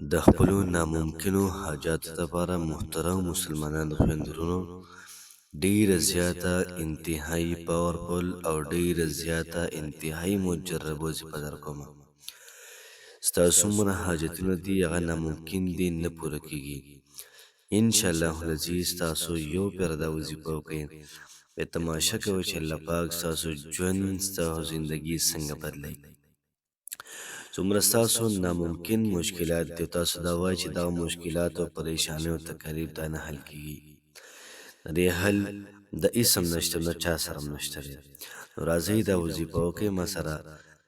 د خپلو ناممکنو حاجاتو لپاره محترم مسلمانانو خویندو ډیره زیاته انتهایی پاورفل او ډیره زیاته انتهایی مجرب وظیفه در کومه. ستاسو څومره حاجتونه دي هغه ناممکن دي نه پوره کیږي. انشاءالله العزیز تاسو یو پیر دا وظیفه وکئ، په تماشا کوئ چې الله پاک ستاسو ژوند ستاسو زندگی څنګه بدلوي. څومره ستاسو ناممکن مشکلات دي، تاسو دا وایئ چې دا مشکلات او پریشانۍ او تکالیف دا نه حل کیږي. د دې حل د اسم نشته، نه چا سره نشته. نو راځئ دا وظیفه وکئ ما سره،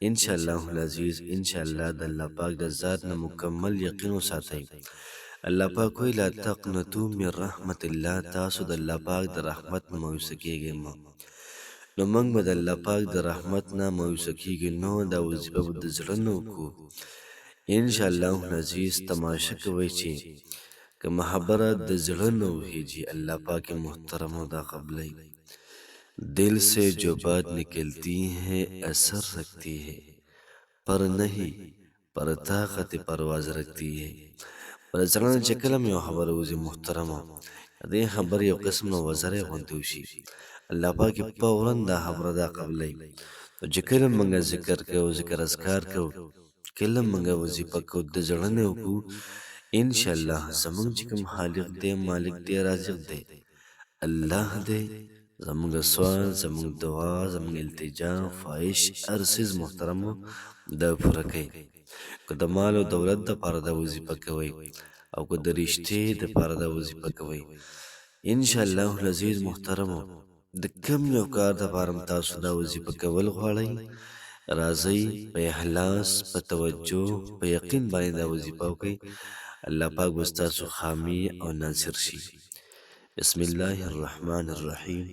انشاءالله العزیز انشاءالله د الله پاک د ذات نه مکمل یقین وساتئ. الله پاک وی لا تقنطوا من رحمت الله، تاسو د الله پاک د رحمت نه مایوسه کیږئ مه. نو موږ به د الله پاک د رحمت نه مایوسه کیږو، نو دا وظیفه به د زړه نه وکړو. انشاءالله العزیز تماشا کوئ چې کومه خبره د زړه نه وهیږي الله پاک محترم دا قبلئ. دل سے جو بات نکلتی ہے اثر رکھتی ہے، پر نہیں پر طاقت پرواز رکھتی ہے. پر زړه نه چې کله یو خبره وځي محترمه، دې خبرې یو قسم نه وزرې غوندې وشي، الله پاک فوراً دا خبره دا قبلئ. نو چې کله موږ ذکر کوو، ذکر اذکار کوو، کله موږ وظیفه کوو، د زړه نه وکړو، انشاءالله زموږ چې کوم خالق دی، مالک دی، رازق دی، الله دی، زموږ سوال، زموږ دعا، زموږ التجا، خواهش، هر څیز محترمو دا پوره کوي. که د مال او دولت دپاره دا وظیفه کوئ او که د رشتې دپاره دا وظیفه کوئ، انشاءالله العزیز محترمو د کم یو کار دپاره تاسو دا وظیفه کول غواړئ، راځئ په اخلاص، په توجه، په یقین باندې دا وظیفه وکئ. الله پاک به ستاسو حامی او ناصر شي. بسم الله الرحمن الرحیم.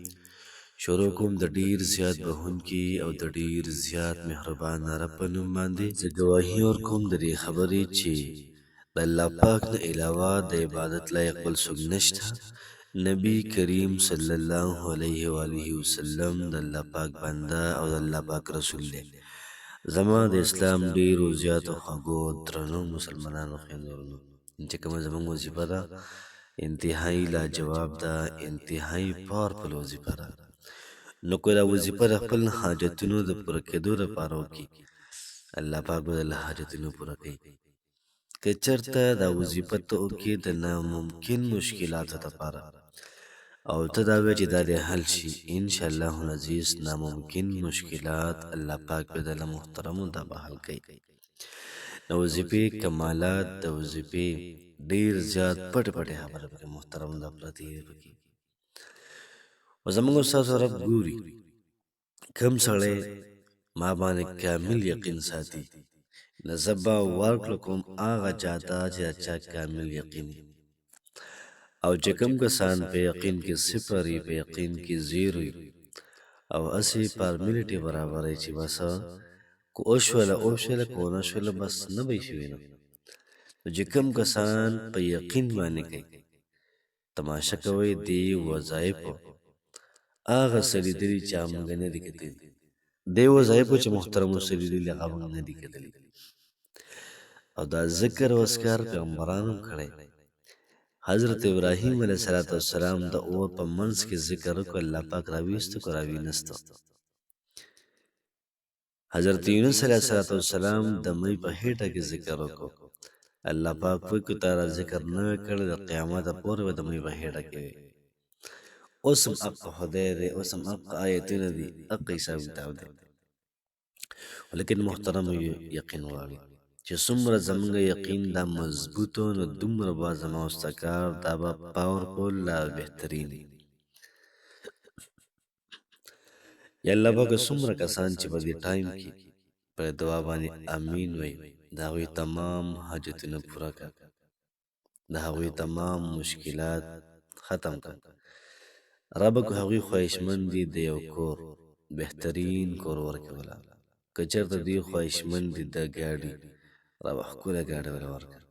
شروع کوم د ډیر زیات بخښونکي او د ډیر زیات مهربان رب په نوم باندې. زه ګواهي ورکوم د دې خبرې چې د الله پاک نه علاوه د عبادت لایق بل څوک نشته. نبی کریم صلی الله علیه و آله وسلم د الله پاک بنده او د الله پاک رسول دی. زما د اسلام ډیرو زیاتو خوږو درنو مسلمانانو خویندو، چې کومه زموږ وظیفه ده انتهایی لاجواب ده، انتهایی پاورفل وظیفه ده. نو که دا وظیفه د خپل حاجتونو د پوره کېدو لپاره وکړي، الله پاک به د حاجتونو پوره کوي. که چېرته دا وظیفه ته وکړي د ناممکن مشکلاتو لپاره او ته دا وایې چې دا دې حل شي، انشاءالله العزیز ناممکن مشکلات الله پاک به د محترمو دا به حل کوي. د وظیفې کمالات، د وظیفې ډیر زیات پټې پټې خبرې پکې محترم دا پرتې دي پکې. او زموږ ستاسو رب ګوري، کوم سړی ما باندې کامل یقین ساتي، نو زه به ورکړه کوم هغه چاته چې چا کامل یقین وي. او چې کوم کسان په یقین کې صفر وي، په یقین کې زیرو وي، او هسې فارمیلټي برابروي چې بس که وشوله وشوله، که ونه شوله بس نه به یې شوي. نو چې کوم کسان په یقین باندې کوي، تماشا کوئ دې وظایفو هغه څه لیدلي چې موږ نه دي کتلي، دې وظایفو چې محترمو څه لیدلي هغه موږ نه دي کتلي. او دا ذکر او اذکار پیغمبرانو کړی. حضرت ابراهیم علیه السلام د اور په منځ کې ذکر وکړ، الله پاک راویستو که راوینستو. حضرت یونس علیه السلام د مۍ په هیټه کې ذکر وکړو، الله پاک وایي که تا را ذکر نه وی کړی د قیامته پورې به د مۍ په هیټه کې وي. اوس هم حق خدای دی، اوس هم حق آیتونه دي، حق حساب کتاب دی. لیکن محترم یقین غواړي چې څومره زموږ یقین دا مضبوط و، نو دومره به زما او ستا کار دا به پاورفل لا بهترین وي. یا الله پاکه څومره کسان چې په دې ټایم کې په دعا باندې امین وایي، د هغوی تمام حاجتونه پوره کړه، د هغوی تمام مشکلات ختم کړه. رب که هغوی خواهشمند دي د یو کور بهترین کور ورکوله، که چېرته دوی خواهشمند دي د ګاډي، رب ښکلی ګاډی ورله ورکړه.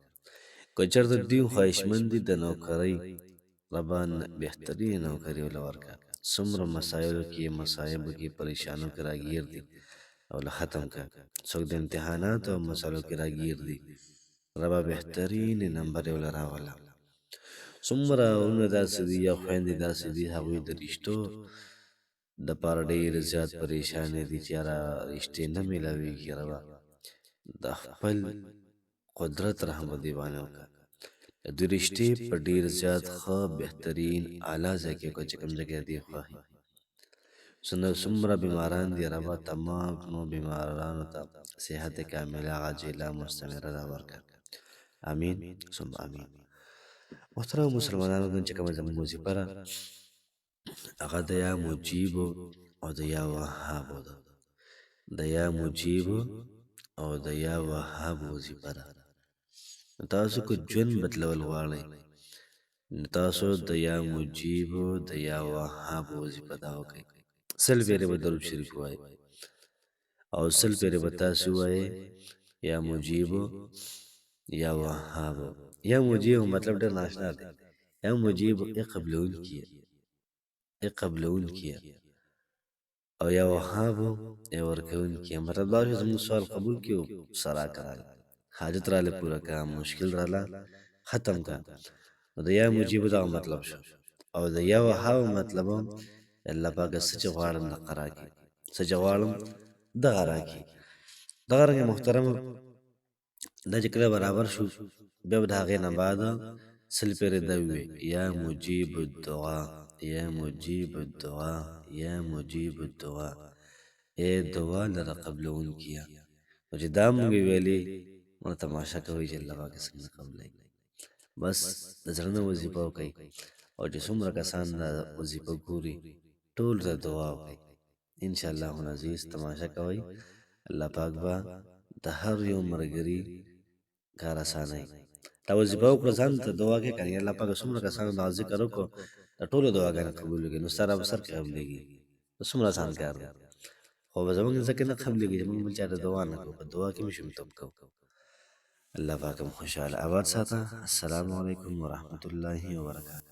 که چېرته دوی خواهشمند دي د نوکرۍ، ربه بهترین نوکري ورله ورکړه. څومره مسایلو کې، مصایبو کې، پریشانو کې راګیر دي او له ختم کړه. څوک د امتحاناتو او مسایلو کې راګیر دي، ربا بهترین نمبر یې وله راوله. څومره ورونه داسې دي یا خویندې داسې دي هغوی د رشتو دپاره ډېر زیات پریشانې دي چې یاره رشتې نه میلاویږي. ربا د خپل قدرت رحم په دې باندې وکړه، د دوی رشتې په ډېر زیات ښه بهترین اعلی ځای کې وکړه چې کوم ځای کې د دې خوښي. څومره بیماران دي ربا تمامو بیمارانو ته صحت کامله عاجله مستمره را ورکړه. امین ثم امین. محترم مسلمانانو نن چې کومه زموږ وظیفه ده هغه د یا مجیبو او د یا وهابو ده. د یا مجیبو او د یا وهابو وظیفه ده. نو تاسو که ژوند بدلول غواړئ نو تاسو د یا مجیبو د یا وهابو وظیفه دا وکړئ. 100 پیرې به درود شریف ووایئ او 100 پیرې به تاسو ووایئ یا مجیبو یا وهابو. یا مجیبو مطلب ډېر ناشنا دی. یا مجیبو ای قبلونکي ای قبلونکي او یا وهابو ای ورکوونکي. مطلب دا چې زموږ سوال قبول کړي او سره کړه، حاجت راله پوره کړه، مشکل راله ختم کړه. نو د یا مجیبو دغه مطلب شو. او د یا وهابو مطلب هم الله پاکه څه چې غواړم دغه راکړي، څه چې غواړم دغه راکړي. دغه رنګې محترمو دا چې کله برابر شو بیا به د هغې نه بعد 100 پیرې دا ووایي یا مجیب الدعا یا مجیب الدعا یا مجیب الدعا، ای دعا لره قبلونکیه. نو چې دا مونږ ویلې نو تماشه کوئ چې الله پاک څنګه قبلوي. بس د زړه نه وظیفه وکئ او چې څومره کسان دا وظیفه ګوري ټولو ته دعا وکئ. انشاءالله العزیز تماشه کوئ، الله پاک به د هر یو ملګري کار اسانوي. دا وظیفه وکړه ځان ته دعا کې کنه الله پاک څومره کسانو دا ذکر وکړو د ټولو دعاګانې قبول کړي نو سره به سر کې قبلېږي. څومره اسان کار دی. خو به زموږ ځکه نه قبلېږي چې موږ بل چا ته دعا نه کوو، په دعا کې مې شومتوب کوو. الله پاک هم خوشحاله آباد ساته. السلام علیکم ورحمة الله وبرکاته.